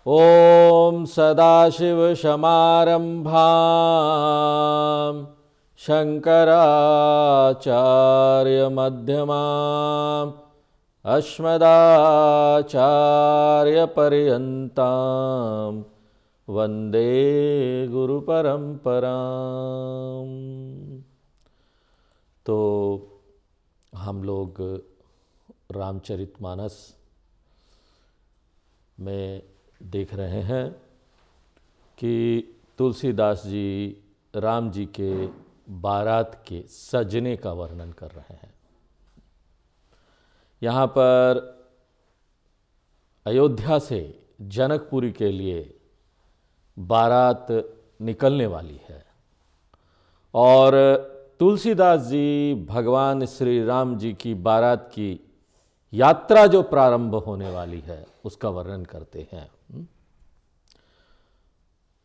ओम सदाशिवसमारंभां शंकराचार्यमध्यमाम् अस्मदाचार्यपर्यन्तां वंदे गुरुपरंपराम्। तो हम लोग रामचरितमानस में देख रहे हैं कि तुलसीदास जी राम जी के बारात के सजने का वर्णन कर रहे हैं। यहाँ पर अयोध्या से जनकपुरी के लिए बारात निकलने वाली है और तुलसीदास जी भगवान श्री राम जी की बारात की यात्रा जो प्रारंभ होने वाली है उसका वर्णन करते हैं।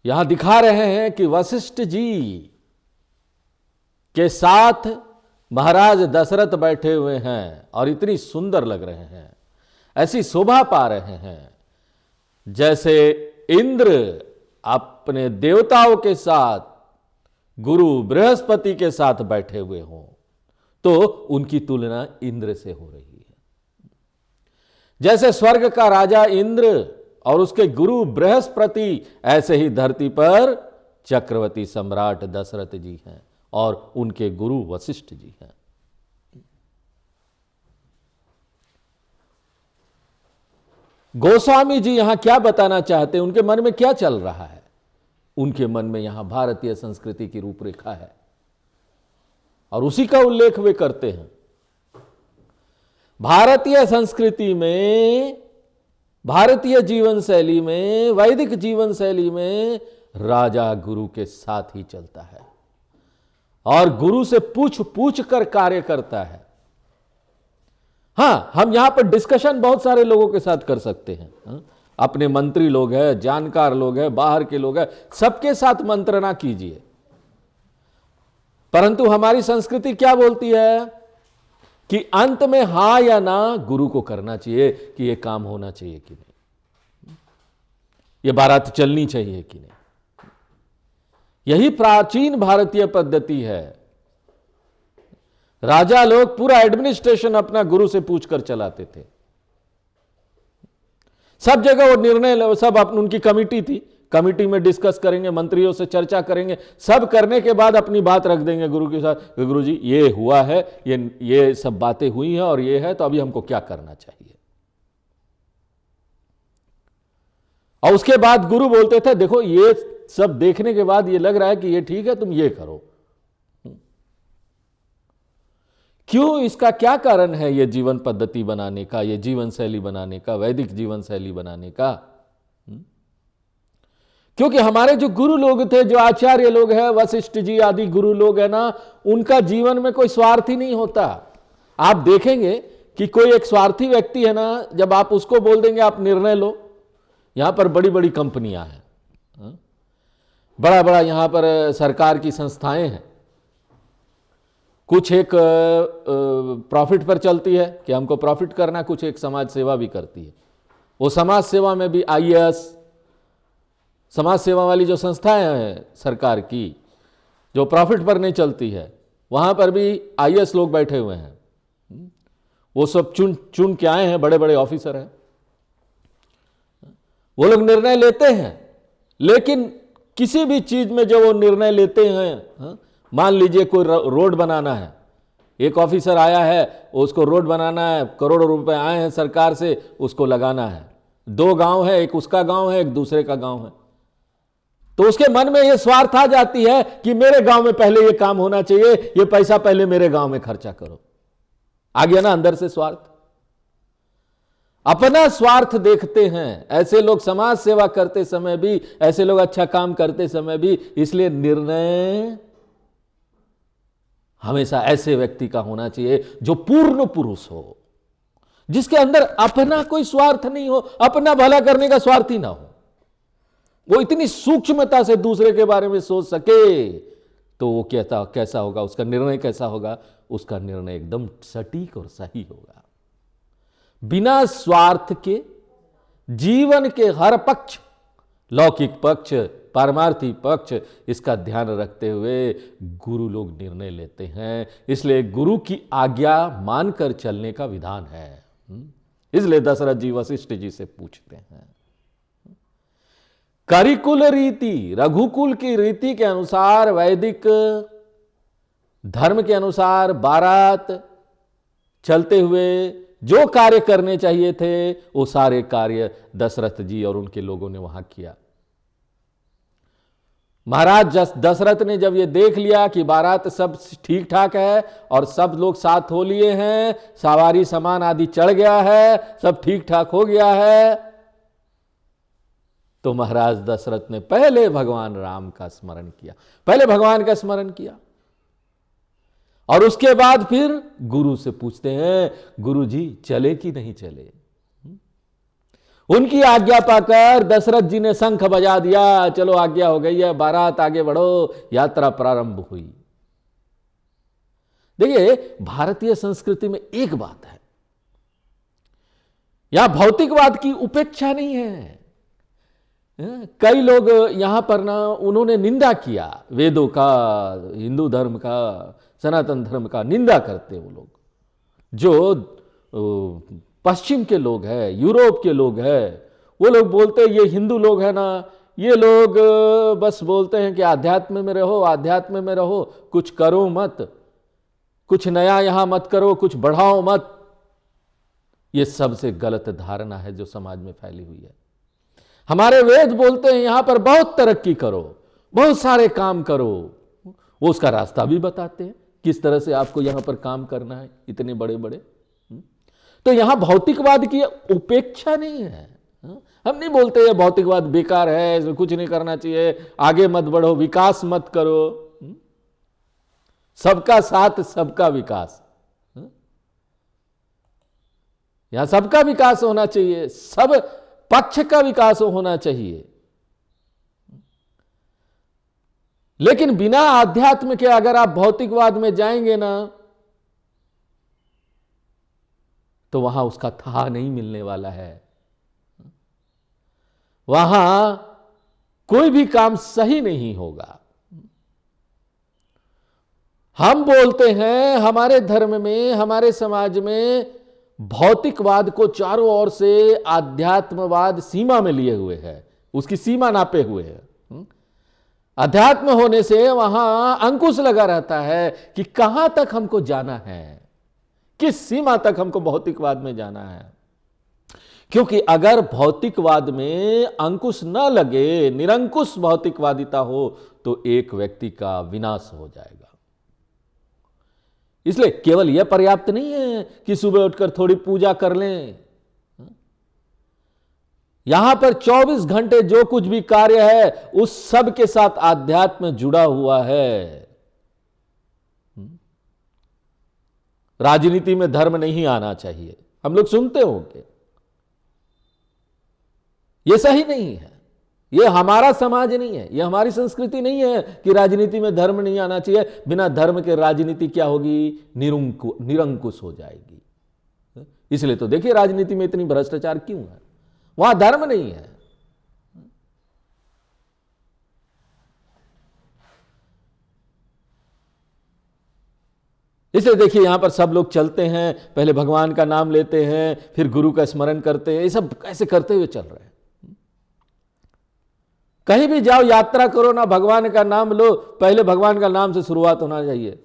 यहां दिखा रहे हैं कि वशिष्ठ जी के साथ महाराज दशरथ बैठे हुए हैं और इतनी सुंदर लग रहे हैं, ऐसी शोभा पा रहे हैं जैसे इंद्र अपने देवताओं के साथ गुरु बृहस्पति के साथ बैठे हुए हों, तो उनकी तुलना इंद्र से हो रही है। जैसे स्वर्ग का राजा इंद्र और उसके गुरु बृहस्पति, ऐसे ही धरती पर चक्रवर्ती सम्राट दशरथ जी हैं और उनके गुरु वशिष्ठ जी हैं। गोस्वामी जी यहां क्या बताना चाहते हैं, उनके मन में क्या चल रहा है? उनके मन में यहां भारतीय संस्कृति की रूपरेखा है और उसी का उल्लेख वे करते हैं। भारतीय संस्कृति में, भारतीय जीवन शैली में, वैदिक जीवन शैली में राजा गुरु के साथ ही चलता है और गुरु से पूछ पूछ कर कार्य करता है। हां, हम यहां पर डिस्कशन बहुत सारे लोगों के साथ कर सकते हैं। अपने मंत्री लोग हैं, जानकार लोग हैं, बाहर के लोग हैं, सबके साथ मंत्रणा कीजिए। परंतु हमारी संस्कृति क्या बोलती है कि अंत में हां या ना गुरु को करना चाहिए कि यह काम होना चाहिए कि नहीं, यह बारात चलनी चाहिए कि नहीं। यही प्राचीन भारतीय पद्धति है। राजा लोग पूरा एडमिनिस्ट्रेशन अपना गुरु से पूछकर चलाते थे। सब जगह वो निर्णय, सब उनकी कमिटी थी, कमिटी में डिस्कस करेंगे, मंत्रियों से चर्चा करेंगे, सब करने के बाद अपनी बात रख देंगे गुरु के साथ, गुरु जी ये हुआ है, ये सब बातें हुई हैं और ये है, तो अभी हमको क्या करना चाहिए। और उसके बाद गुरु बोलते थे, देखो ये सब देखने के बाद ये लग रहा है कि ये ठीक है, तुम ये करो। क्यों? इसका क्या कारण है ये जीवन पद्धति बनाने का, ये जीवन शैली बनाने का, वैदिक जीवन शैली बनाने का? क्योंकि हमारे जो गुरु लोग थे, जो आचार्य लोग हैं, वशिष्ठ जी आदि गुरु लोग हैं ना, उनका जीवन में कोई स्वार्थ ही नहीं होता। आप देखेंगे कि कोई एक स्वार्थी व्यक्ति है ना, जब आप उसको बोल देंगे आप निर्णय लो, यहां पर बड़ी बड़ी कंपनियां हैं, बड़ा बड़ा यहां पर सरकार की संस्थाएं हैं, कुछ एक प्रॉफिट पर चलती है कि हमको प्रॉफिट करना, कुछ एक समाज सेवा भी करती है। वो समाज सेवा में भी आईएएस, समाज सेवा वाली जो संस्थाएं हैं सरकार की, जो प्रॉफिट पर नहीं चलती है, वहां पर भी आईएएस लोग बैठे हुए हैं। वो सब चुन के आए हैं, बड़े बड़े ऑफिसर हैं, वो लोग निर्णय लेते हैं। लेकिन किसी भी चीज में जो वो निर्णय लेते हैं, मान लीजिए कोई रोड बनाना है, एक ऑफिसर आया है, उसको रोड बनाना है, करोड़ों रुपए आए हैं सरकार से, उसको लगाना है। 2 गांव है, एक उसका गांव है, एक दूसरे का गांव है, तो उसके मन में यह स्वार्थ आ जाती है कि मेरे गांव में पहले यह काम होना चाहिए, यह पैसा पहले मेरे गांव में खर्चा करो। आ गया ना अंदर से स्वार्थ, अपना स्वार्थ देखते हैं। ऐसे लोग समाज सेवा करते समय भी, ऐसे लोग अच्छा काम करते समय भी, इसलिए निर्णय हमेशा ऐसे व्यक्ति का होना चाहिए जो पूर्ण पुरुष हो, जिसके अंदर अपना कोई स्वार्थ नहीं हो, अपना भला करने का स्वार्थ ही ना हो। वो इतनी सूक्ष्मता से दूसरे के बारे में सोच सके, तो वो कैसा होगा, उसका निर्णय कैसा होगा? उसका निर्णय एकदम सटीक और सही होगा। बिना स्वार्थ के जीवन के हर पक्ष लौकिक पक्ष, पारमार्थी पक्ष, इसका ध्यान रखते हुए गुरु लोग निर्णय लेते हैं। इसलिए गुरु की आज्ञा मानकर चलने का विधान है। इसलिए दशरथ जी वशिष्ठ जी से पूछते हैं, करिकुल रीति, रघुकुल की रीति के अनुसार, वैदिक धर्म के अनुसार बारात चलते हुए जो कार्य करने चाहिए थे वो सारे कार्य दशरथ जी और उनके लोगों ने वहां किया। महाराज दशरथ ने जब ये देख लिया कि बारात सब ठीक ठाक है और सब लोग साथ हो लिए हैं, सवारी सामान आदि चढ़ गया है, सब ठीक ठाक हो गया है, तो महाराज दशरथ ने पहले भगवान राम का स्मरण किया, पहले भगवान का स्मरण किया और उसके बाद फिर गुरु से पूछते हैं, गुरु जी चले कि नहीं चले। उनकी आज्ञा पाकर दशरथ जी ने शंख बजा दिया, चलो आज्ञा हो गई है, बारात आगे बढ़ो, यात्रा प्रारंभ हुई। देखिए भारतीय संस्कृति में एक बात है, यहां भौतिकवाद की उपेक्षा नहीं है। कई लोग यहां पर ना उन्होंने निंदा किया वेदों का, हिंदू धर्म का, सनातन धर्म का निंदा करते वो लोग, जो पश्चिम के लोग हैं, यूरोप के लोग हैं, वो लोग बोलते हैं ये हिंदू लोग हैं ना, ये लोग बस बोलते हैं कि आध्यात्म में रहो, आध्यात्म में रहो, कुछ करो मत, कुछ नया यहां मत करो, कुछ बढ़ाओ मत। ये सबसे गलत धारणा है जो समाज में फैली हुई है। हमारे वेद बोलते हैं यहां पर बहुत तरक्की करो, बहुत सारे काम करो, वो उसका रास्ता भी बताते हैं किस तरह से आपको यहां पर काम करना है, इतने बड़े बड़े। तो यहां भौतिकवाद की उपेक्षा नहीं है। हम नहीं बोलते ये भौतिकवाद बेकार है, इसमें कुछ नहीं करना चाहिए, आगे मत बढ़ो, विकास मत करो, सबका साथ सबका विकास। यहां सबका विकास होना चाहिए, सब पक्ष का विकास होना चाहिए, लेकिन बिना आध्यात्म के अगर आप भौतिकवाद में जाएंगे ना तो वहां उसका था नहीं मिलने वाला है। वहां कोई भी काम सही नहीं होगा। हम बोलते हैं हमारे धर्म में, हमारे समाज में भौतिकवाद को चारों ओर से आध्यात्मवाद सीमा में लिए हुए है, उसकी सीमा नापे हुए है। अध्यात्म होने से वहां अंकुश लगा रहता है कि कहां तक हमको जाना है, किस सीमा तक हमको भौतिकवाद में जाना है। क्योंकि अगर भौतिकवाद में अंकुश न लगे, निरंकुश भौतिकवादिता हो, तो एक व्यक्ति का विनाश हो जाएगा। इसलिए केवल यह पर्याप्त नहीं है कि सुबह उठकर थोड़ी पूजा कर लें। यहां पर 24 घंटे जो कुछ भी कार्य है उस सब के साथ आध्यात्म जुड़ा हुआ है। राजनीति में धर्म नहीं आना चाहिए, हम लोग सुनते होंगे, यह सही नहीं है, यह हमारा समाज नहीं है, यह हमारी संस्कृति नहीं है कि राजनीति में धर्म नहीं आना चाहिए। बिना धर्म के राजनीति क्या होगी, निरंकुश हो जाएगी। इसलिए तो देखिए राजनीति में इतनी भ्रष्टाचार क्यों है, वहां धर्म नहीं है। इसलिए देखिए यहां पर सब लोग चलते हैं, पहले भगवान का नाम लेते हैं, फिर गुरु का स्मरण करते हैं, ये सब ऐसे करते हुए चल रहे हैं। कहीं भी जाओ, यात्रा करो ना, भगवान का नाम लो, पहले भगवान का नाम से शुरुआत होना चाहिए।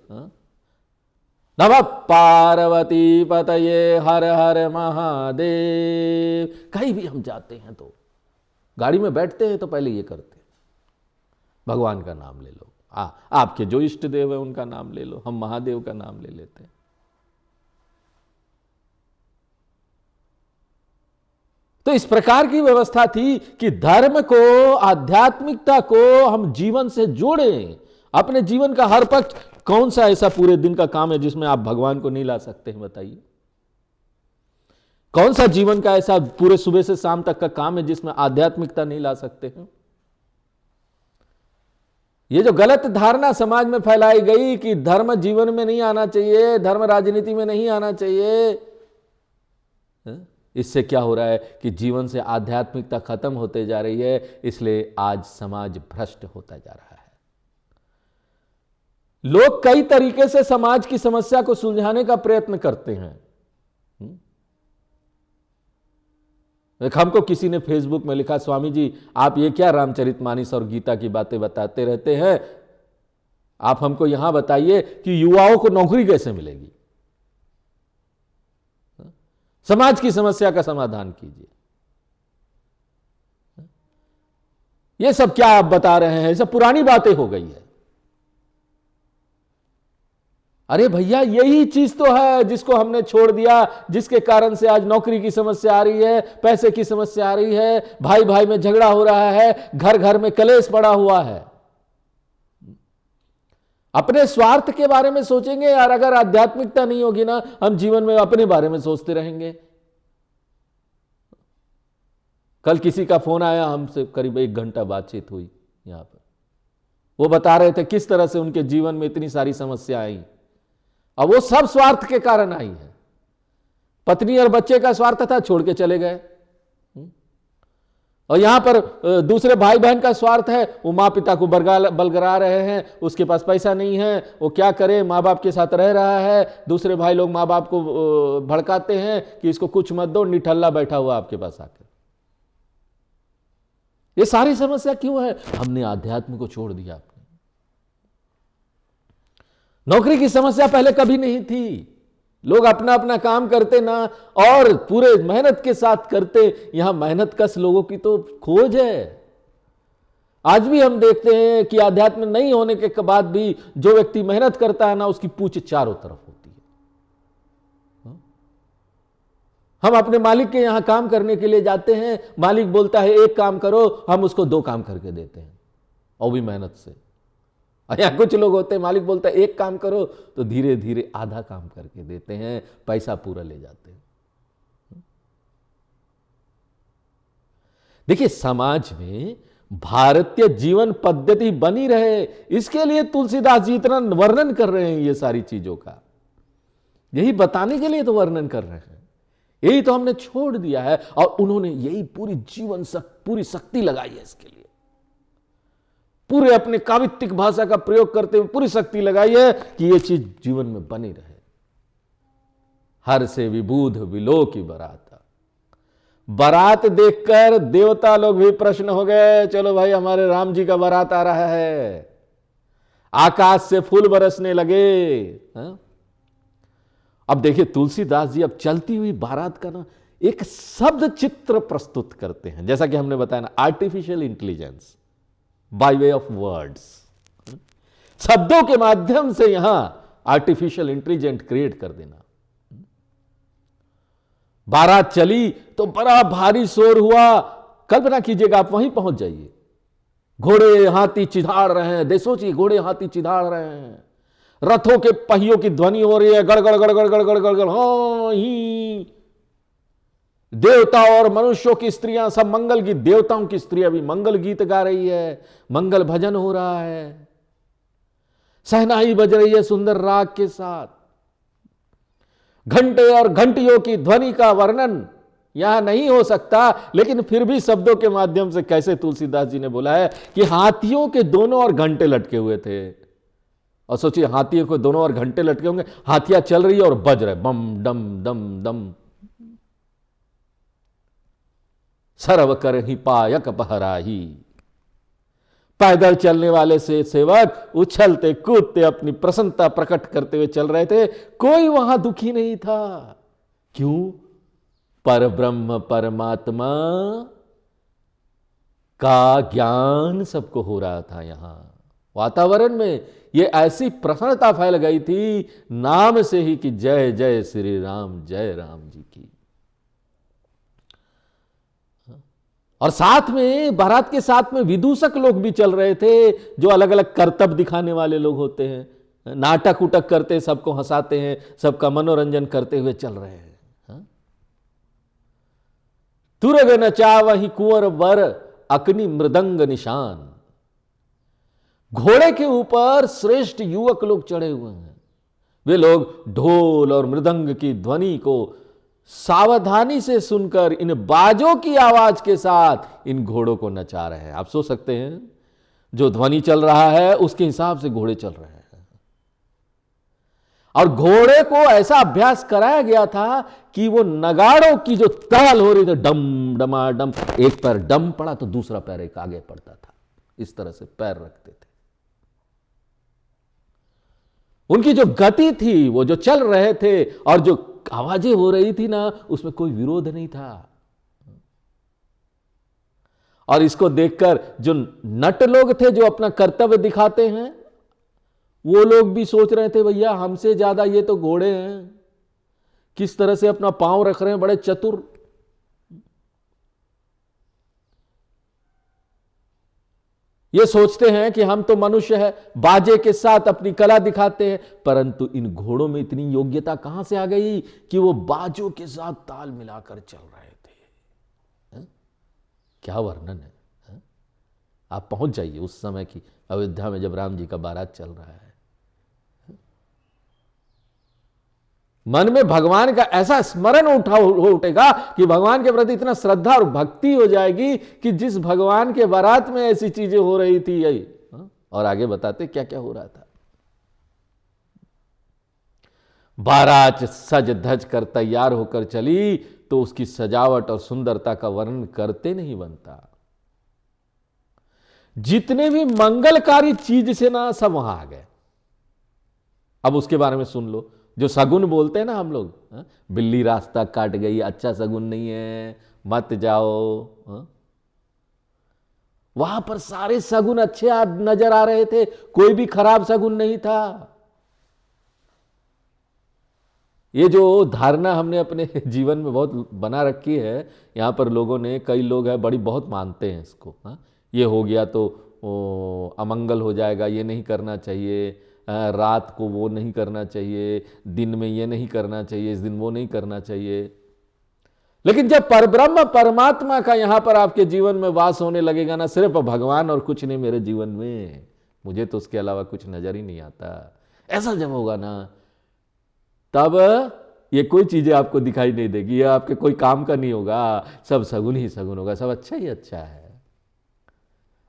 नमः पार्वती पतये हर हर महादेव। कहीं भी हम जाते हैं तो गाड़ी में बैठते हैं तो पहले ये करते हैं, भगवान का नाम ले लो, आपके जो इष्ट देव है उनका नाम ले लो, हम महादेव का नाम ले लेते हैं। तो इस प्रकार की व्यवस्था थी कि धर्म को, आध्यात्मिकता को हम जीवन से जोड़ें। अपने जीवन का हर पक्ष, कौन सा ऐसा पूरे दिन का काम है जिसमें आप भगवान को नहीं ला सकते हैं, बताइए। कौन सा जीवन का ऐसा पूरे सुबह से शाम तक का काम है जिसमें आध्यात्मिकता नहीं ला सकते हैं। ये जो गलत धारणा समाज में फैलाई गई कि धर्म जीवन में नहीं आना चाहिए, धर्म राजनीति में नहीं आना चाहिए, इससे क्या हो रहा है कि जीवन से आध्यात्मिकता खत्म होते जा रही है, इसलिए आज समाज भ्रष्ट होता जा रहा है। लोग कई तरीके से समाज की समस्या को सुलझाने का प्रयत्न करते हैं। हमको किसी ने फेसबुक में लिखा, स्वामी जी आप ये क्या रामचरितमानस और गीता की बातें बताते रहते हैं, आप हमको यहां बताइए कि युवाओं को नौकरी कैसे मिलेगी, समाज की समस्या का समाधान कीजिए। ये सब क्या आप बता रहे हैं, ये सब पुरानी बातें हो गई है। अरे भैया यही चीज तो है जिसको हमने छोड़ दिया, जिसके कारण से आज नौकरी की समस्या आ रही है, पैसे की समस्या आ रही है, भाई भाई में झगड़ा हो रहा है, घर घर में कलेश पड़ा हुआ है। अपने स्वार्थ के बारे में सोचेंगे यार, अगर आध्यात्मिकता नहीं होगी ना, हम जीवन में अपने बारे में सोचते रहेंगे। कल किसी का फोन आया, हमसे करीब 1 घंटा बातचीत हुई यहां पर। वो बता रहे थे किस तरह से उनके जीवन में इतनी सारी समस्या आई, अब वो सब स्वार्थ के कारण आई है। पत्नी और बच्चे का स्वार्थ था, छोड़ के चले गए। और यहां पर दूसरे भाई बहन का स्वार्थ है, वो माँ पिता को बलगरा रहे हैं, उसके पास पैसा नहीं है, वो क्या करे, माँ बाप के साथ रह रहा है। दूसरे भाई लोग माँ बाप को भड़काते हैं कि इसको कुछ मत दो, निठल्ला बैठा हुआ आपके पास आकर। ये सारी समस्या क्यों है? हमने आध्यात्म को छोड़ दिया। आपने नौकरी की समस्या पहले कभी नहीं थी, लोग अपना अपना काम करते ना, और पूरे मेहनत के साथ करते। यहां मेहनत कश लोगों की तो खोज है। आज भी हम देखते हैं कि आध्यात्म नहीं होने के बाद भी जो व्यक्ति मेहनत करता है ना, उसकी पूंछ चारों तरफ होती है। हम अपने मालिक के यहां काम करने के लिए जाते हैं, मालिक बोलता है 1 काम करो, हम उसको 2 काम करके देते हैं, और भी मेहनत से। या कुछ लोग होते हैं, मालिक बोलता है 1 काम करो, तो धीरे धीरे आधा काम करके देते हैं, पैसा पूरा ले जाते हैं। देखिए, समाज में भारतीय जीवन पद्धति बनी रहे, इसके लिए तुलसीदास जी इतना वर्णन कर रहे हैं ये सारी चीजों का। यही बताने के लिए तो वर्णन कर रहे हैं। यही तो हमने छोड़ दिया है, और उन्होंने यही पूरी जीवन पूरी शक्ति लगाई है इसके लिए। पूरे अपने कावित्तिक भाषा का प्रयोग करते हुए पूरी शक्ति लगाई है कि यह चीज जीवन में बनी रहे। हर से विबूध विलो की बारात देखकर देवता लोग भी प्रश्न हो गए, चलो भाई हमारे राम जी का बारात आ रहा है। आकाश से फूल बरसने लगे। अब देखिए तुलसीदास जी अब चलती हुई बारात का ना एक शब्द चित्र प्रस्तुत करते हैं, जैसा कि हमने बताया ना, artificial intelligence by way of words. शब्दों के माध्यम से यहां आर्टिफिशियल इंटेलिजेंट क्रिएट कर देना। बारात चली तो बड़ा भारी शोर हुआ। कल्पना कीजिएगा, आप वहीं पहुंच जाइए, घोड़े हाथी चिढ़ाड़ रहे हैं, देशों की घोड़े हाथी चिढ़ाड़ रहे हैं, रथों के पहियों की ध्वनि हो रही है, गड़गड़ गड़गड़ गड़गड़ गड़गड़, हाँ ही। देवता और मनुष्यों की स्त्रियां सब मंगल गीत, देवताओं की स्त्रियां भी मंगल गीत गा रही है, मंगल भजन हो रहा है, सहनाई बज रही है सुंदर राग के साथ। घंटे और घंटियों की ध्वनि का वर्णन यहां नहीं हो सकता, लेकिन फिर भी शब्दों के माध्यम से कैसे तुलसीदास जी ने बोला है कि हाथियों के दोनों ओर घंटे लटके हुए थे। और सोचिए, हाथियों को दोनों ओर घंटे लटके होंगे, हाथियां चल रही है और बज रहे, बम डम दम दम। सर्व कर ही पायक पहराही। पैदल चलने वाले से सेवक उछलते कूदते अपनी प्रसन्नता प्रकट करते हुए चल रहे थे, कोई वहां दुखी नहीं था। क्यों? पर ब्रह्म परमात्मा का ज्ञान सबको हो रहा था। यहां वातावरण में ये ऐसी प्रसन्नता फैल गई थी नाम से ही कि जय जय श्री राम, जय राम जी की। और साथ में बारात के साथ में विदूषक लोग भी चल रहे थे, जो अलग अलग करतब दिखाने वाले लोग होते हैं, नाटक उटक करते, सबको हंसाते हैं, सबका मनोरंजन करते हुए चल रहे हैं। तुरग नचा वही कुंवर वर अग्नि मृदंग निशान। घोड़े के ऊपर श्रेष्ठ युवक लोग चढ़े हुए हैं। वे लोग ढोल और मृदंग की ध्वनि को सावधानी से सुनकर इन बाजों की आवाज के साथ इन घोड़ों को नचा रहे हैं। आप सोच सकते हैं, जो ध्वनि चल रहा है उसके हिसाब से घोड़े चल रहे हैं। और घोड़े को ऐसा अभ्यास कराया गया था कि वो नगाड़ों की जो ताल हो रही थी, डम डमा डम, एक पैर डम पड़ा तो दूसरा पैर एक आगे पड़ता था, इस तरह से पैर रखते थे। उनकी जो गति थी, वो जो चल रहे थे और जो आवाजें हो रही थी ना, उसमें कोई विरोध नहीं था। और इसको देखकर जो नट लोग थे, जो अपना कर्तव्य दिखाते हैं, वो लोग भी सोच रहे थे, भैया हमसे ज्यादा ये तो घोड़े हैं, किस तरह से अपना पांव रख रहे हैं, बड़े चतुर। ये सोचते हैं कि हम तो मनुष्य है, बाजे के साथ अपनी कला दिखाते हैं, परंतु इन घोड़ों में इतनी योग्यता कहां से आ गई कि वो बाजों के साथ ताल मिलाकर चल रहे थे। क्या वर्णन है? आप पहुंच जाइए उस समय की अयोध्या में, जब राम जी का बारात चल रहा है। मन में भगवान का ऐसा स्मरण उठेगा कि भगवान के प्रति इतना श्रद्धा और भक्ति हो जाएगी कि जिस भगवान के बारात में ऐसी चीजें हो रही थी यही। और आगे बताते क्या क्या हो रहा था। बारात सज धज कर तैयार होकर चली तो उसकी सजावट और सुंदरता का वर्णन करते नहीं बनता। जितने भी मंगलकारी चीज से ना, सब वहां आ गए। अब उसके बारे में सुन लो। जो सगुन बोलते हैं ना हम लोग, बिल्ली रास्ता काट गई, अच्छा सगुन नहीं है, मत जाओ। वहां पर सारे सगुन अच्छे नजर आ रहे थे, कोई भी खराब सगुन नहीं था। ये जो धारणा हमने अपने जीवन में बहुत बना रखी है, यहां पर लोगों ने, कई लोग हैं बड़ी बहुत मानते हैं इसको। ये हो गया तो अमंगल हो जाएगा, ये नहीं करना चाहिए, रात को वो नहीं करना चाहिए, दिन में ये नहीं करना चाहिए, इस दिन वो नहीं करना चाहिए। लेकिन जब परब्रह्म परमात्मा का यहां पर आपके जीवन में वास होने लगेगा ना, सिर्फ भगवान और कुछ नहीं मेरे जीवन में, मुझे तो उसके अलावा कुछ नजर ही नहीं आता, ऐसा जब होगा ना, तब ये कोई चीजें आपको दिखाई नहीं देगी, ये आपके कोई काम का नहीं होगा, सब सगुन ही सगुन होगा, सब अच्छा ही अच्छा है।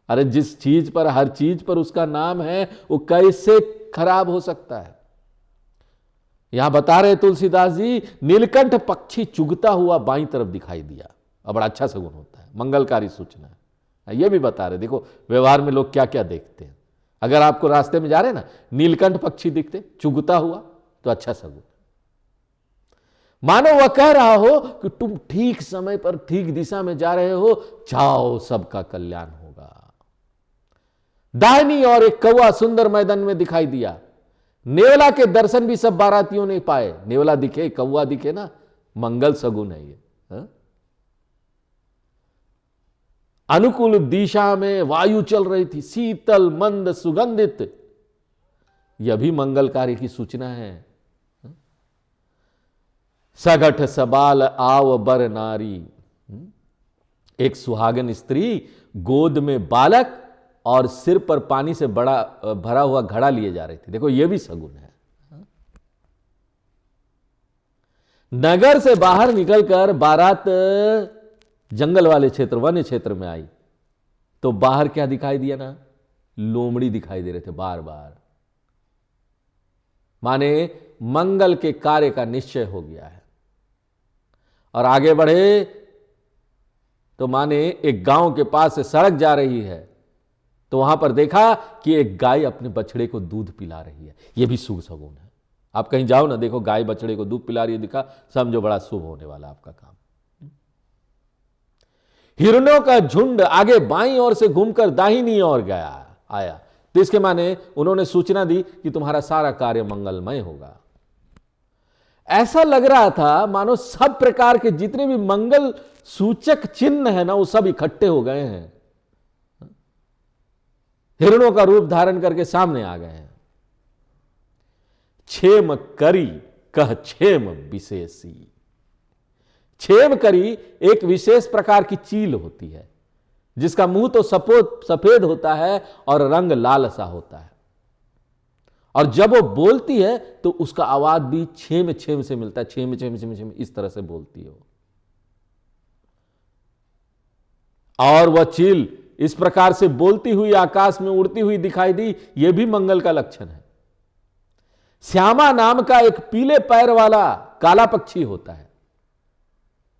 अरे जिस चीज पर, हर चीज पर उसका नाम है, वो कैसे खराब हो सकता है। यहां बता रहे तुलसीदास जी, नीलकंठ पक्षी चुगता हुआ बाईं तरफ दिखाई दिया, और बड़ा अच्छा सगुन होता है, मंगलकारी सूचना है। ये भी बता रहे, देखो व्यवहार में लोग क्या क्या देखते हैं। अगर आपको रास्ते में जा रहे ना, नीलकंठ पक्षी दिखते चुगता हुआ, तो अच्छा सगुन। मानो वह कह रहा हो कि तुम ठीक समय पर ठीक दिशा में जा रहे हो, जाओ सबका कल्याण होगा। दाहिनी और एक कौवा सुंदर मैदान में दिखाई दिया। नेवला के दर्शन भी सब बारातियों ने पाए। नेवला दिखे, कौवा दिखे ना, मंगल सगुन है ये। अनुकूल दिशा में वायु चल रही थी, शीतल मंद सुगंधित, यह भी मंगल कार्य की सूचना है। सगठ सबाल आव बर नारी, एक सुहागन स्त्री गोद में बालक और सिर पर पानी से बड़ा भरा हुआ घड़ा लिए जा रही थी। देखो ये भी सगुन है। नगर से बाहर निकलकर बारात जंगल वाले क्षेत्र, वन्य क्षेत्र में आई, तो बाहर क्या दिखाई दिया ना, लोमड़ी दिखाई दे रहे थे बार बार। माने मंगल के कार्य का निश्चय हो गया है। और आगे बढ़े तो माने एक गांव के पास से सड़क जा रही है, तो वहां पर देखा कि एक गाय अपने बछड़े को दूध पिला रही है। यह भी शुभ सगुन है। आप कहीं जाओ ना, देखो गाय बछड़े को दूध पिला रही है, दिखा, समझो बड़ा शुभ होने वाला आपका काम। हिरणों का झुंड आगे बाईं ओर से घूमकर दाहिनी ओर आया, तो इसके माने उन्होंने सूचना दी कि तुम्हारा सारा कार्य मंगलमय होगा। ऐसा लग रहा था मानो सब प्रकार के जितने भी मंगल सूचक चिन्ह है ना, वो सब इकट्ठे हो गए हैं, हिरणों का रूप धारण करके सामने आ गए हैं। क्षेम करी कह क्षेम विशेषी। क्षेम करी एक विशेष प्रकार की चील होती है, जिसका मुंह तो सफेद होता है और रंग लाल सा होता है, और जब वो बोलती है तो उसका आवाज भी छेम छेम से मिलता है, छेम छेम छेम छेम, इस तरह से बोलती है वो। और वह चील इस प्रकार से बोलती हुई आकाश में उड़ती हुई दिखाई दी, यह भी मंगल का लक्षण है। श्यामा नाम का एक पीले पैर वाला काला पक्षी होता है।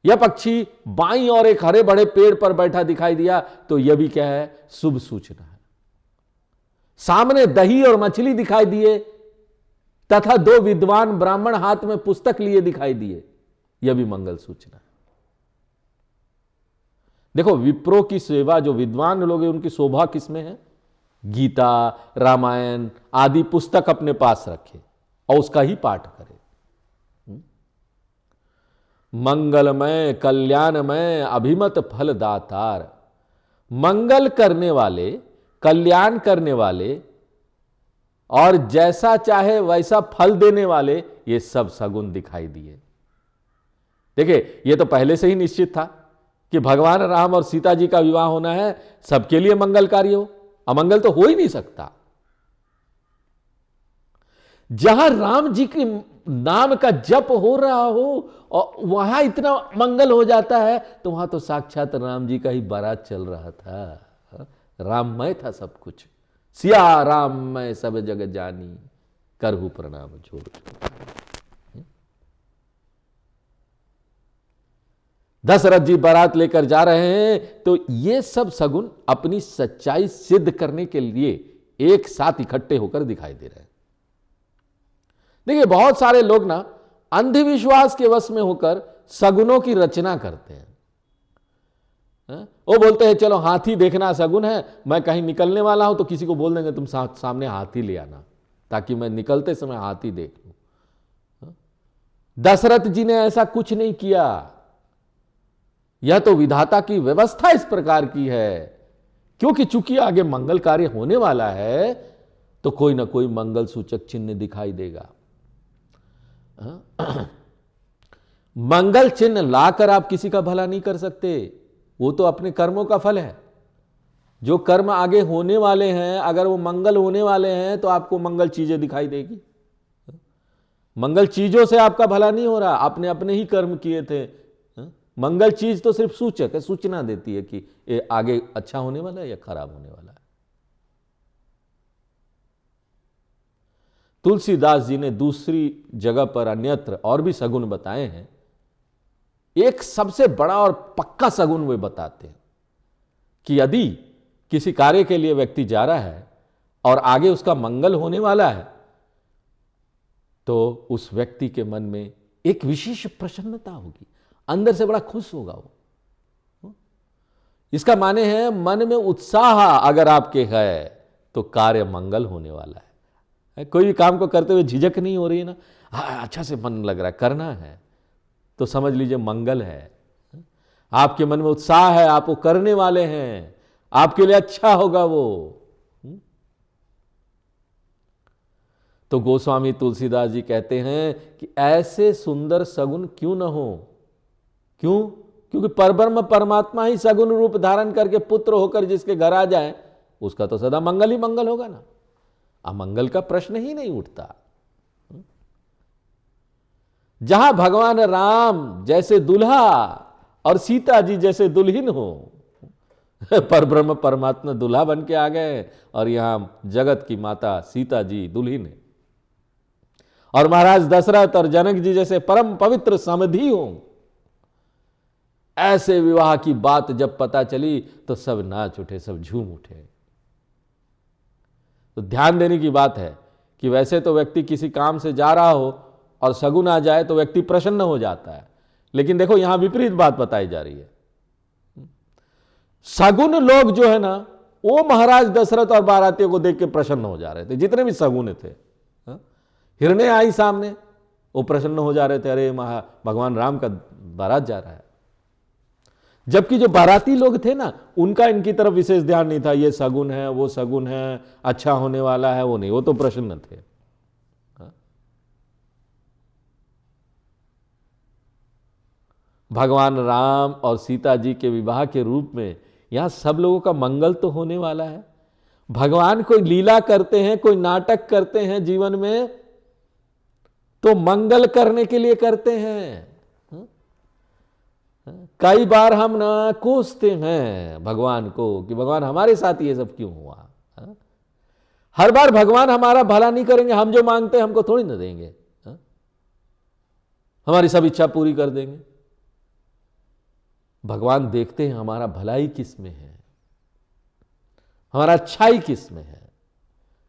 यह पक्षी बाईं और एक हरे भरे पेड़ पर बैठा दिखाई दिया, तो यह भी क्या है, शुभ सूचना है। सामने दही और मछली दिखाई दिए तथा दो विद्वान ब्राह्मण हाथ में पुस्तक लिए दिखाई दिए, यह भी मंगल सूचना है। देखो, विप्रो की सेवा, जो विद्वान लोग हैं उनकी शोभा किसमें है? गीता, रामायण आदि पुस्तक अपने पास रखे और उसका ही पाठ करे। मंगलमय कल्याणमय अभिमत फल दातार, मंगल करने वाले, कल्याण करने वाले और जैसा चाहे वैसा फल देने वाले, ये सब सगुन दिखाई दिए। देखिए, ये तो पहले से ही निश्चित था कि भगवान राम और सीता जी का विवाह होना है, सबके लिए मंगलकारी हो, अमंगल तो हो ही नहीं सकता। जहां राम जी के नाम का जप हो रहा हो और वहां इतना मंगल हो जाता है, तो वहां तो साक्षात राम जी का ही बारात चल रहा था। राममय था सब कुछ। सिया राम मैं सब जग जानी, करहु प्रणाम जोर। दशरथ जी बारात लेकर जा रहे हैं, तो ये सब सगुन अपनी सच्चाई सिद्ध करने के लिए एक साथ इकट्ठे होकर दिखाई दे रहे हैं। देखिए, बहुत सारे लोग ना अंधविश्वास के वश में होकर सगुनों की रचना करते हैं। वो बोलते हैं चलो हाथी देखना सगुन है, मैं कहीं निकलने वाला हूं तो किसी को बोल देंगे तुम सामने हाथी ले आना, ताकि मैं निकलते समय हाथी देख लूं। दशरथ जी ने ऐसा कुछ नहीं किया। यह तो विधाता की व्यवस्था इस प्रकार की है, क्योंकि चूंकि आगे मंगल कार्य होने वाला है, तो कोई ना कोई मंगल सूचक चिन्ह दिखाई देगा। मंगल चिन्ह लाकर आप किसी का भला नहीं कर सकते, वो तो अपने कर्मों का फल है। जो कर्म आगे होने वाले हैं, अगर वो मंगल होने वाले हैं, तो आपको मंगल चीजें दिखाई देगी। मंगल चीजों से आपका भला नहीं हो रहा, आपने अपने ही कर्म किए थे। मंगल चीज तो सिर्फ सूचक है, सूचना देती है कि ये आगे अच्छा होने वाला है या खराब होने वाला है। तुलसीदास जी ने दूसरी जगह पर अन्यत्र और भी सगुन बताए हैं। एक सबसे बड़ा और पक्का सगुन वे बताते हैं कि यदि किसी कार्य के लिए व्यक्ति जा रहा है और आगे उसका मंगल होने वाला है, तो उस व्यक्ति के मन में एक विशेष प्रसन्नता होगी, अंदर से बड़ा खुश होगा वो। इसका माने है मन में उत्साह अगर आपके है तो कार्य मंगल होने वाला है। कोई भी काम को करते हुए झिझक नहीं हो रही है ना, अच्छा से मन लग रहा है, करना है, तो समझ लीजिए मंगल है। आपके मन में उत्साह है, आप वो करने वाले हैं, आपके लिए अच्छा होगा वो। तो गोस्वामी तुलसीदास जी कहते हैं कि ऐसे सुंदर सगुन क्यों न हो। क्यों? क्योंकि परब्रह्म परमात्मा ही सगुन रूप धारण करके पुत्र होकर जिसके घर आ जाए, उसका तो सदा मंगल ही मंगल होगा ना, अमंगल का प्रश्न ही नहीं उठता। जहां भगवान राम जैसे दुल्हा और सीता जी जैसे दुल्हन हो, परब्रह्म परमात्मा दुल्हा बन के आ गए और यहां जगत की माता सीता जी दुल्हन है। और महाराज दशरथ और जनक जी जैसे परम पवित्र समधि हो। ऐसे विवाह की बात जब पता चली तो सब नाच उठे, सब झूम उठे। तो ध्यान देने की बात है कि वैसे तो व्यक्ति किसी काम से जा रहा हो और सगुन आ जाए तो व्यक्ति प्रसन्न हो जाता है, लेकिन देखो यहां विपरीत बात बताई जा रही है। सगुन लोग जो है ना, वो महाराज दशरथ और बारातियों को देख के प्रसन्न हो जा रहे थे, जितने भी सगुन थे। हिरणे आई सामने, वो प्रसन्न हो जा रहे थे, अरे भगवान राम का बारात जा रहा है। जबकि जो बाराती लोग थे ना, उनका इनकी तरफ विशेष ध्यान नहीं था, ये सगुन है, वो सगुन है, अच्छा होने वाला है, वो नहीं, वो तो प्रसन्न थे। भगवान राम और सीता जी के विवाह के रूप में यहां सब लोगों का मंगल तो होने वाला है। भगवान कोई लीला करते हैं, कोई नाटक करते हैं जीवन में, तो मंगल करने के लिए करते हैं। कई बार हम ना कोसते हैं भगवान को कि भगवान हमारे साथ ये सब क्यों हुआ। हर बार भगवान हमारा भला नहीं करेंगे, हम जो मांगते हैं हमको थोड़ी ना देंगे, हमारी सब इच्छा पूरी कर देंगे। भगवान देखते हैं हमारा भलाई किस में है, हमारा अच्छाई किस में है।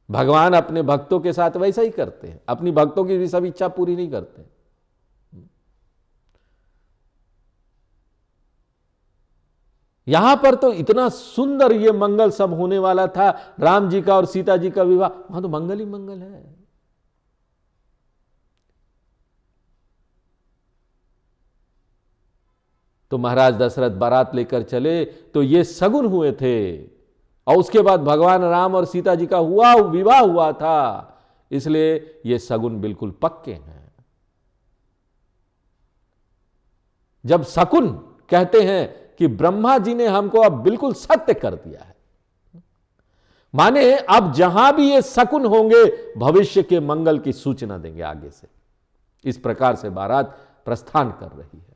भगवान अपने भक्तों के साथ वैसा ही करते हैं, अपनी भक्तों की भी सब इच्छा पूरी नहीं करते। यहां पर तो इतना सुंदर ये मंगल सब होने वाला था, राम जी का और सीता जी का विवाह, वहां तो मंगल ही मंगल है। तो महाराज दशरथ बारात लेकर चले तो ये सगुन हुए थे, और उसके बाद भगवान राम और सीता जी का विवाह हुआ था, इसलिए ये सगुन बिल्कुल पक्के हैं। जब शकुन कहते हैं कि ब्रह्मा जी ने हमको अब बिल्कुल सत्य कर दिया है, माने अब जहां भी ये शकुन होंगे भविष्य के मंगल की सूचना देंगे आगे से। इस प्रकार से बारात प्रस्थान कर रही है।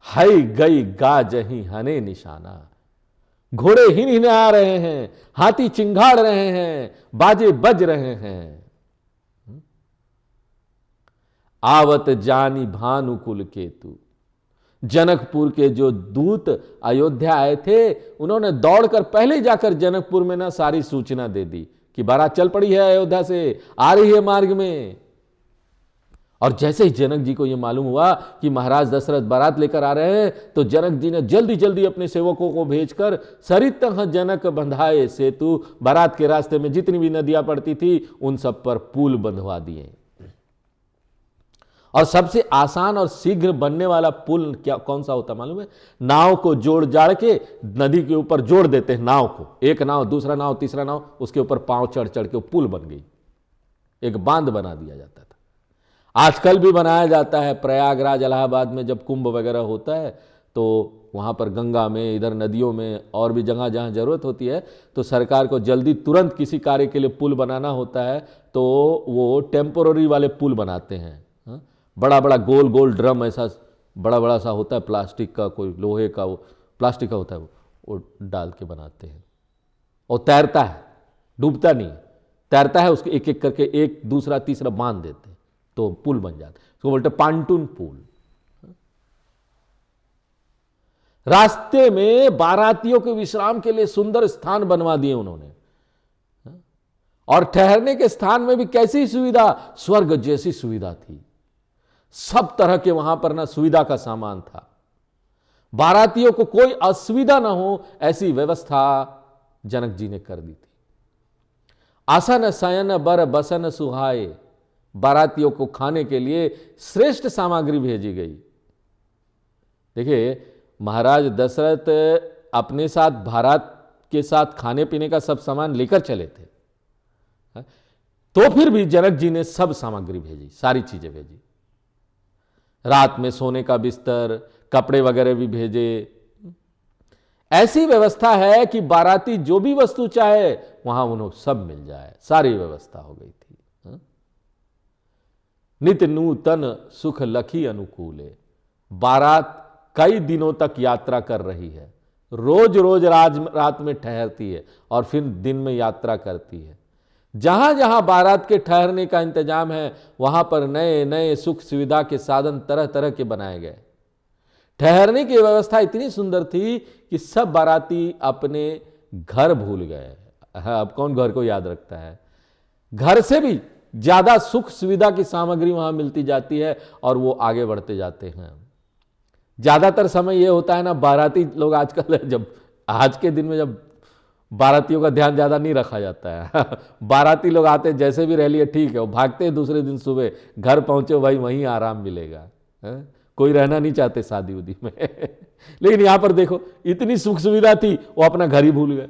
हई गई गा जही हने निशाना, घोड़े हिन हिना रहे हैं, हाथी चिंगाड़ रहे हैं, बाजे बज रहे हैं। आवत जानी भानुकुल केतु, जनकपुर के जो दूत अयोध्या आए थे उन्होंने दौड़कर पहले जाकर जनकपुर में ना सारी सूचना दे दी कि बारात चल पड़ी है, अयोध्या से आ रही है मार्ग में। और जैसे ही जनक जी को यह मालूम हुआ कि महाराज दशरथ बारात लेकर आ रहे हैं, तो जनक जी ने जल्दी जल्दी अपने सेवकों को भेजकर सरित जनक बंधाए सेतु, बारात के रास्ते में जितनी भी नदियां पड़ती थी उन सब पर पुल बंधवा दिए। और सबसे आसान और शीघ्र बनने वाला पुल क्या कौन सा होता मालूम है? नाव को जोड़ जाड़ के नदी के ऊपर जोड़ देते हैं नाव को, एक नाव दूसरा नाव तीसरा नाव, उसके ऊपर पांव चढ़ चढ़ के पुल बन गई, एक बांध बना दिया जाता था। आजकल भी बनाया जाता है प्रयागराज इलाहाबाद में, जब कुंभ वगैरह होता है तो वहाँ पर गंगा में, इधर नदियों में और भी जगह जहाँ जरूरत होती है तो सरकार को जल्दी तुरंत किसी कार्य के लिए पुल बनाना होता है तो वो टेम्पोररी वाले पुल बनाते हैं। बड़ा बड़ा गोल गोल ड्रम ऐसा बड़ा बड़ा सा होता है, प्लास्टिक का, कोई लोहे का, वो प्लास्टिक का होता है, वो डाल के बनाते हैं। और तैरता है, डूबता नहीं, तैरता है, उसके एक एक करके एक दूसरा तीसरा बांध देते हैं तो पुल बन जाता है, उसको बोलते पांटून पुल। रास्ते में बारातियों के विश्राम के लिए सुंदर स्थान बनवा दिए उन्होंने, और ठहरने के स्थान में भी कैसी सुविधा, स्वर्ग जैसी सुविधा थी। सब तरह के वहां पर ना सुविधा का सामान था, बारातियों को कोई असुविधा ना हो ऐसी व्यवस्था जनक जी ने कर दी थी। आसन शयन बर बसन सुहाए, बारातियों को खाने के लिए श्रेष्ठ सामग्री भेजी गई। देखिए महाराज दशरथ अपने साथ बारात के साथ खाने पीने का सब सामान लेकर चले थे, तो फिर भी जनक जी ने सब सामग्री भेजी, सारी चीजें भेजी। रात में सोने का बिस्तर, कपड़े वगैरह भी भेजे। ऐसी व्यवस्था है कि बाराती जो भी वस्तु चाहे वहां उन्हें सब मिल जाए, सारी व्यवस्था हो गई थी। नित नूतन सुख लखी अनुकूले, बारात कई दिनों तक यात्रा कर रही है, रोज रोज रात में ठहरती है और फिर दिन में यात्रा करती है। जहां जहां बारात के ठहरने का इंतजाम है वहां पर नए नए सुख सुविधा के साधन तरह तरह के बनाए गए। ठहरने की व्यवस्था इतनी सुंदर थी कि सब बाराती अपने घर भूल गए। अब कौन घर को याद रखता है? घर से भी ज्यादा सुख सुविधा की सामग्री वहां मिलती जाती है और वो आगे बढ़ते जाते हैं। ज्यादातर समय यह होता है ना, बाराती लोग आजकल, जब आज के दिन में जब बारातियों का ध्यान ज्यादा नहीं रखा जाता है बाराती लोग आते जैसे भी रह लिए ठीक है, वो भागते हैं दूसरे दिन सुबह, घर पहुंचे भाई वहीं आराम मिलेगा, कोई रहना नहीं चाहते शादी उदी में लेकिन यहां पर देखो इतनी सुख सुविधा थी, वो अपना घर ही भूल गए।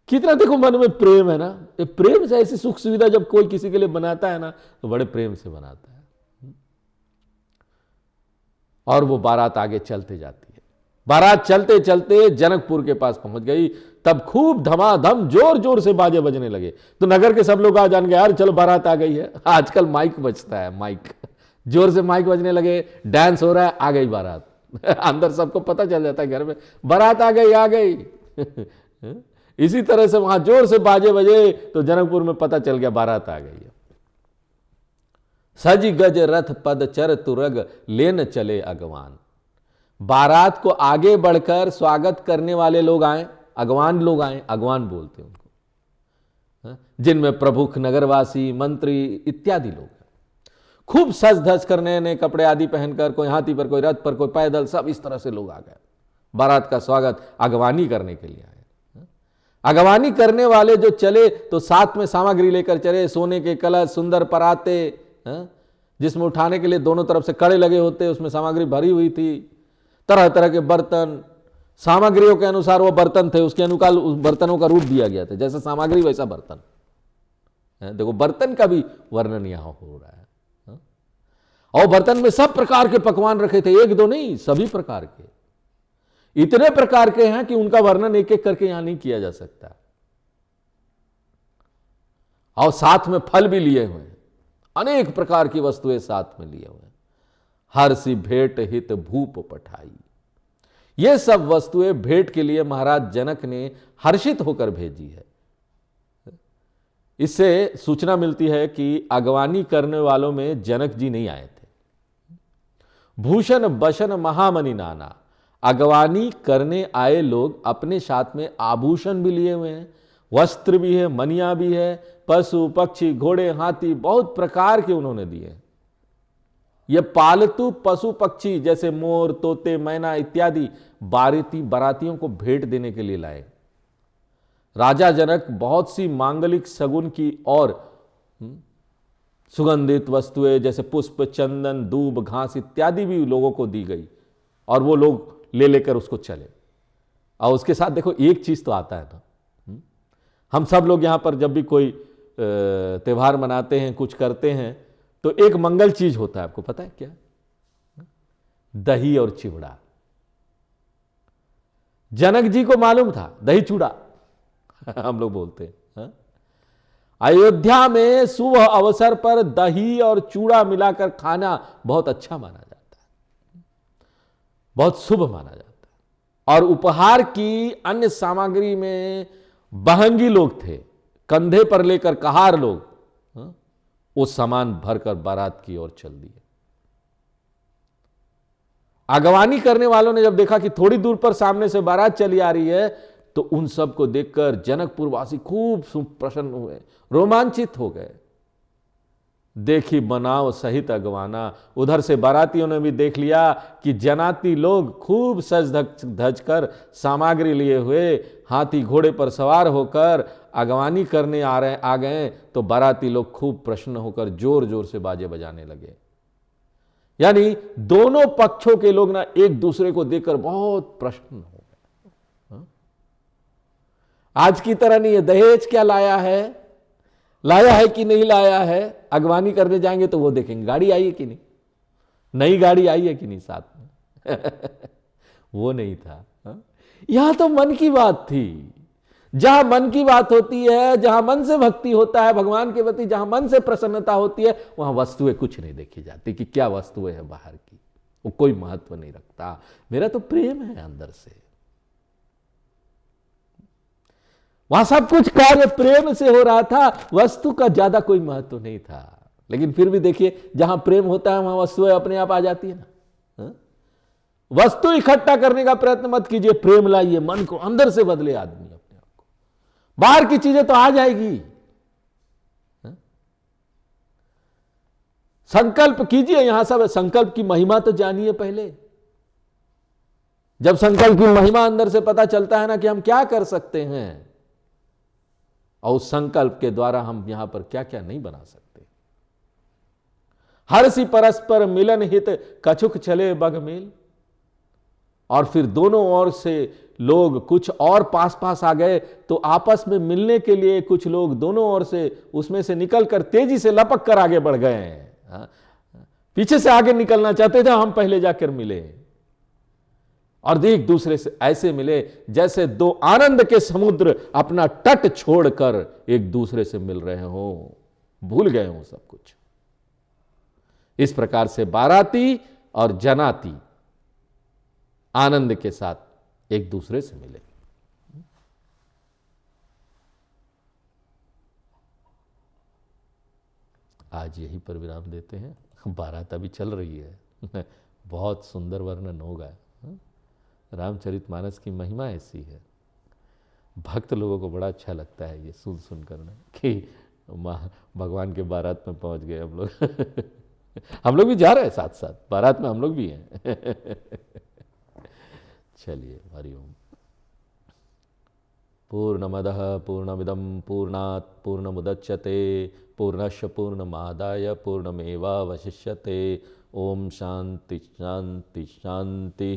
कितना देखो मन में प्रेम है ना, ये प्रेम से ऐसी सुख सुविधा जब कोई किसी के लिए बनाता है ना तो बड़े प्रेम से बनाता है। और वो बारात आगे चलते जाती है। बारात चलते चलते जनकपुर के पास पहुंच गई। तब खूब धमाधम जोर जोर से बाजे बजने लगे। तो नगर के सब लोग आ जान गए, यार चलो बारात आ गई है। आजकल माइक बजता है, माइक जोर से माइक बजने लगे, डांस हो रहा है, आ गई बारात। अंदर सबको पता चल जाता है घर में, बारात आ गई आ गई। इसी तरह से वहां जोर से बाजे बजे तो जनकपुर में पता चल गया बारात आ गई है। सज गज रथ पद चर तुरग लेन चले अगवान। बारात को आगे बढ़कर स्वागत करने वाले लोग आए, अगवान लोग आए, अगवान बोलते हैं उनको, जिनमें प्रमुख नगरवासी, मंत्री इत्यादि लोग खूब सज धज कर नए नए कपड़े आदि पहनकर, कोई हाथी पर, कोई रथ पर, कोई पैदल, सब इस तरह से लोग आ गए बारात का स्वागत अगवानी करने के लिए आए। अगवानी करने वाले जो चले तो साथ में सामग्री लेकर चले, सोने के कलश, सुंदर पराते, जिसमें उठाने के लिए दोनों तरफ से कड़े लगे होते, उसमें सामग्री भरी हुई थी, तरह तरह के बर्तन, सामग्रियों के अनुसार वो बर्तन थे, उसके अनुसार उस बर्तनों का रूप दिया गया था, जैसा सामग्री वैसा बर्तन। देखो बर्तन का भी वर्णन यहां हो रहा है। और बर्तन में सब प्रकार के पकवान रखे थे, एक दो नहीं, सभी प्रकार के, इतने प्रकार के हैं कि उनका वर्णन एक एक करके यहां नहीं किया जा सकता। और साथ में फल भी लिए हुए हैं, अनेक प्रकार की वस्तुएं साथ में लिए हुए हैं। हर सी भेंट हित भूप पठाई। ये सब वस्तुएं भेंट के लिए महाराज जनक ने हर्षित होकर भेजी है। इससे सूचना मिलती है कि अगवानी करने वालों में जनक जी नहीं आए थे। भूषण बशन महामणि नाना। अगवानी करने आए लोग अपने साथ में आभूषण भी लिए हुए हैं, वस्त्र भी है, मनिया भी है, पशु पक्षी, घोड़े, हाथी, बहुत प्रकार के उन्होंने दिए। ये पालतू पशु पक्षी जैसे मोर, तोते, मैना इत्यादि बारातियों को भेंट देने के लिए लाए। राजा जनक बहुत सी मांगलिक शगुन की और सुगंधित वस्तुएं जैसे पुष्प, चंदन, दूब, घास इत्यादि भी लोगों को दी गई और वो लोग ले लेकर उसको चले। और उसके साथ देखो एक चीज तो आता है ना, हम सब लोग यहां पर जब भी कोई त्योहार मनाते हैं, कुछ करते हैं, तो एक मंगल चीज होता है, आपको पता है क्या? दही और चिवड़ा। जनक जी को मालूम था दही चूड़ा हम लोग बोलते हैं। अयोध्या में शुभ अवसर पर दही और चूड़ा मिलाकर खाना बहुत अच्छा माना जाता है, बहुत शुभ माना जाता है। और उपहार की अन्य सामग्री में बहंगी लोग थे, कंधे पर लेकर कहार लोग वो सामान भरकर बारात की ओर चल दिए। अगवानी करने वालों ने जब देखा कि थोड़ी दूर पर सामने से बारात चली आ रही है, तो उन सब को देखकर जनकपुर वासी खूब प्रसन्न हुए, रोमांचित हो गए। देखी बनाव सहित अगवाना। उधर से बारातियों ने भी देख लिया कि जनाती लोग खूब सज धज कर सामग्री लिए हुए हाथी घोड़े पर सवार होकर अगवानी करने आ गए। तो बाराती लोग खूब प्रसन्न होकर जोर जोर से बाजे बजाने लगे। यानी दोनों पक्षों के लोग ना एक दूसरे को देखकर बहुत प्रसन्न हो गए। आज की तरह नहीं है, दहेज क्या लाया है कि नहीं लाया है। अगवानी करने जाएंगे तो वो देखेंगे गाड़ी आई है कि नहीं, नई गाड़ी आई है कि नहीं साथ में वो नहीं था। यहां तो मन की बात थी। जहां मन की बात होती है, जहां मन से भक्ति होता है भगवान के प्रति, जहां मन से प्रसन्नता होती है, वहां वस्तुएं कुछ नहीं देखी जाती कि क्या वस्तुएं है बाहर की, वो कोई महत्व नहीं रखता। मेरा तो प्रेम है अंदर से। वहां सब कुछ कार्य प्रेम से हो रहा था, वस्तु का ज्यादा कोई महत्व नहीं था। लेकिन फिर भी देखिए, जहां प्रेम होता है वहां वस्तुएं अपने आप आ जाती है ना। वस्तु इकट्ठा करने का प्रयत्न मत कीजिए, प्रेम लाइए, मन को अंदर से बदले आदमी अपने आप को। बाहर की चीजें तो आ जाएगी। संकल्प कीजिए। यहां सब संकल्प की महिमा तो जानिए पहले। जब संकल्प की महिमा अंदर से पता चलता है ना कि हम क्या कर सकते हैं, और उस संकल्प के द्वारा हम यहां पर क्या क्या नहीं बना सकते। हर्षि परस्पर मिलन हित कछुक चले बग मेल। और फिर दोनों ओर से लोग कुछ और पास पास आ गए, तो आपस में मिलने के लिए कुछ लोग दोनों ओर से उसमें से निकलकर तेजी से लपक कर आगे बढ़ गए। पीछे से आगे निकलना चाहते थे, हम पहले जाकर मिले। और एक दूसरे से ऐसे मिले जैसे दो आनंद के समुद्र अपना तट छोड़कर एक दूसरे से मिल रहे हो, भूल गए हो सब कुछ। इस प्रकार से बाराती और जनाती आनंद के साथ एक दूसरे से मिले। आज यहीं पर विराम देते हैं, बारात अभी चल रही है। बहुत सुंदर वर्णन होगा। रामचरितमानस की महिमा ऐसी है, भक्त लोगों को बड़ा अच्छा लगता है ये सुन सुन करना कि भगवान के बारात में पहुंच गए हम लोग। हम लोग भी जा रहे हैं साथ साथ बारात में, हम लोग भी हैं। चलिए, हरिओम। पूर्णमदः पूर्णमिदं पूर्णात् पूर्णमुदच्यते पूर्णस्य पूर्णमादाय पूर्णमेवावशिष्यते। ओम शांति शांति शांति।